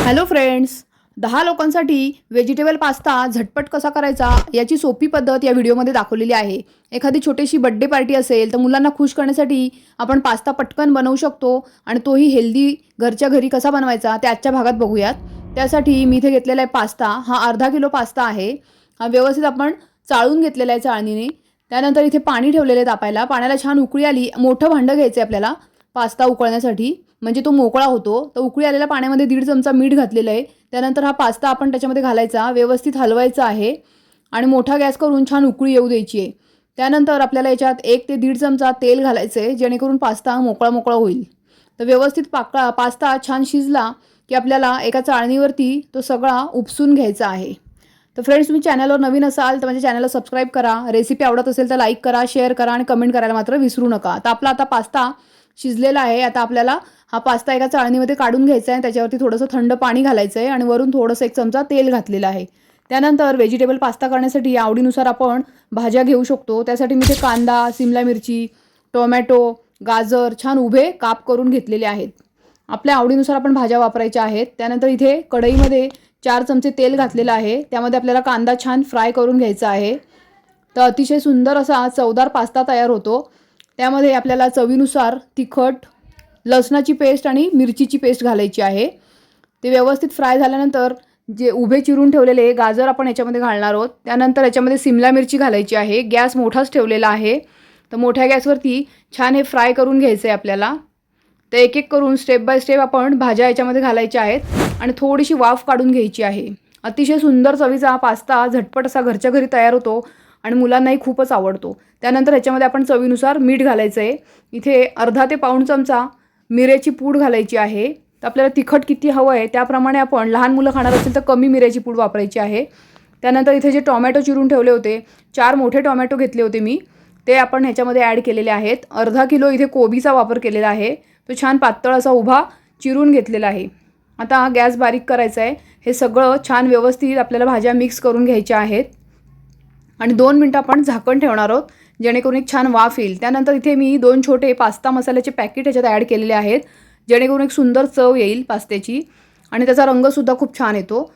Hello friends, 10 लोकांसाठी vegetable pasta झटपट कसा करायचा याची सोपी पद्धत या व्हिडिओमध्ये दाखवलेली आहे। एखादी छोटीशी बर्थडे पार्टी असेल तर मुलांना खुश करण्यासाठी आपण पास्ता पटकन बनवू शकतो आणि तोही हेल्दी घरच्या घरी कसा बनवायचा ते आजच्या भागात बघूयात। त्यासाठी मी इथे घेतलेला आहे पास्ता, हा अर्धा किलो पास्ता आहे। हा व्यवस्थित आपण चाळून घेतलेला आहे चाळणीने। त्यानंतर इथे पाणी ठेवलेले आहे तापायला। पाण्याला छान उकळी आली, मोठं भांडं घ्यायचं आहे आपल्याला पास्ता उकळण्यासाठी, म्हणजे तो मोकळा होतो। तर उकळी आलेल्या पाण्यामध्ये 1.5 चमचा मीठ घातलेलं आहे। त्यानंतर हा पास्ता आपण त्याच्यामध्ये घालायचा, व्यवस्थित हलवायचा आहे आणि मोठा गॅस करून छान उकळी येऊ द्यायची आहे। त्यानंतर आपल्याला याच्यात 1 ते 1.5 चमचा तेल घालायचं आहे, जेणेकरून पास्ता मोकळा होईल। तर व्यवस्थित पास्ता छान शिजला की आपल्याला एका चाळणीवरती तो सगळा उपसून घ्यायचा आहे। तर फ्रेंड्स, तुम्ही चॅनलवर नवीन असाल तर माझ्या चॅनलला सबस्क्राईब करा। रेसिपी आवडत असेल तर लाईक करा, शेअर करा आणि कमेंट करायला मात्र विसरू नका। तर आपला आता पास्ता शिजलेला आहे। आता आपल्याला हा पास्ता एका चाळणीमध्ये काढून घ्यायचा आहे। त्याच्यावरती थोडंसं थंड पाणी घालायचं आहे आणि वरून थोडंसं 1 चमचा तेल घातलेलं आहे। त्यानंतर व्हेजिटेबल पास्ता करण्यासाठी आवडीनुसार आपण भाज्या घेऊ शकतो। त्यासाठी मी इथे कांदा, सिमला मिरची, टोमॅटो, गाजर छान उभे काप करून घेतलेले आहेत। आपल्या आवडीनुसार आपण भाज्या वापरायच्या आहेत। त्यानंतर इथे कढईमध्ये 4 चमचे तेल घातलेलं आहे। त्यामध्ये आपल्याला कांदा छान फ्राय करून घ्यायचा आहे। तर अतिशय सुंदर असा चवदार पास्ता तयार होतो। त्यामध्ये आपल्याला चवीनुसार तिखट, लसणाची पेस्ट आणि मिरचीची पेस्ट घालायची आहे। ते व्यवस्थित फ्राय झाल्यानंतर जे उभे चिरून ठेवलेले गाजर आपण याच्यामध्ये घालणार आहोत। त्यानंतर याच्यामध्ये सिमला मिरची घालायची आहे। गॅस मोठाच ठेवलेला आहे। तर मोठ्या गॅसवरती छान हे फ्राय करून घ्यायचं आहे आपल्याला। तर एक एक करून स्टेप बाय स्टेप आपण भाज्या याच्यामध्ये घालायच्या आहेत आणि थोडीशी वाफ काढून घ्यायची आहे। अतिशय सुंदर चवीचा पास्ता झटपट असा घरच्या घरी तयार होतो आणि मुलांनाही खूपच आवडतो। त्यानंतर ह्याच्यामध्ये आपण चवीनुसार मीठ घालायचं आहे। इथे अर्धा ते पाऊण चमचा मिऱ्याची पूड घालायची आहे। तर आपल्याला तिखट किती हवं आहे त्याप्रमाणे आपण, लहान मुलं खाणार असेल तर कमी मिऱ्याची पूड वापरायची आहे। त्यानंतर इथे जे टोमॅटो चिरून ठेवले होते, 4 मोठे टोमॅटो घेतले होते मी, ते आपण ह्याच्यामध्ये ॲड केलेले आहेत। अर्धा किलो इथे कोबीचा वापर केलेला आहे। तो छान पातळ असा उभा चिरून घेतलेला आहे। आता गॅस बारीक करायचा आहे। हे सगळं छान व्यवस्थित आपल्याला भाज्या मिक्स करून घ्यायच्या आहेत आणि 2 मिनिटं आपण झाकण ठेवणार आहोत, जेणेकरून एक छान वाफ येईल। त्यानंतर इथे मी 2 छोटे पास्ता मसाल्याचे पॅकेट ह्याच्यात ॲड केलेले आहेत, जेणेकरून एक सुंदर चव येईल पास्त्याची आणि त्याचा रंगसुद्धा खूप छान येतो।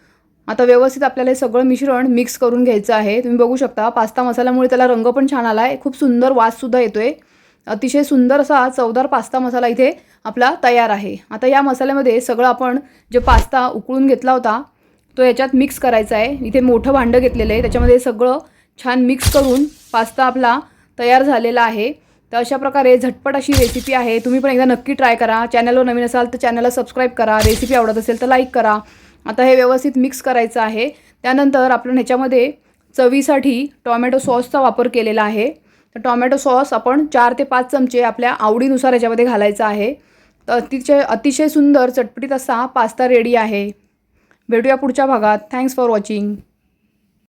आता व्यवस्थित आपल्याला हे सगळं मिश्रण मिक्स करून घ्यायचं आहे। तुम्ही बघू शकता पास्ता मसाल्यामुळे त्याला रंग पण छान आला आहे, खूप सुंदर वाससुद्धा येतो आहे। अतिशय सुंदर असा चवदार पास्ता मसाला इथे आपला तयार आहे। आता या मसाल्यामध्ये सगळं आपण जे पास्ता उकळून घेतला होता तो याच्यात मिक्स करायचा आहे। इथे मोठं भांडं घेतलेलं आहे, त्याच्यामध्ये सगळं छान मिक्स करून पास्ता आपला तयार झालेला आहे। तर अशा प्रकारे झटपट अशी रेसिपी आहे, तुम्ही पण एकदा नक्की ट्राय करा। चॅनलवर नवीन असाल तर चॅनलला सबस्क्राईब करा, रेसिपी आवडत असेल तर लाईक करा। आता हे व्यवस्थित मिक्स करायचं आहे। त्यानंतर आपण ह्याच्यामध्ये चवीसाठी टोमॅटो सॉसचा वापर केलेला आहे। तर टोमॅटो सॉस आपण 4 ते 5 चमचे आपल्या आवडीनुसार याच्यामध्ये घालायचा आहे। तर अतिशय सुंदर चटपटीत असा पास्ता रेडी आहे। भेटूया पुढच्या भागात। Thanks for watching.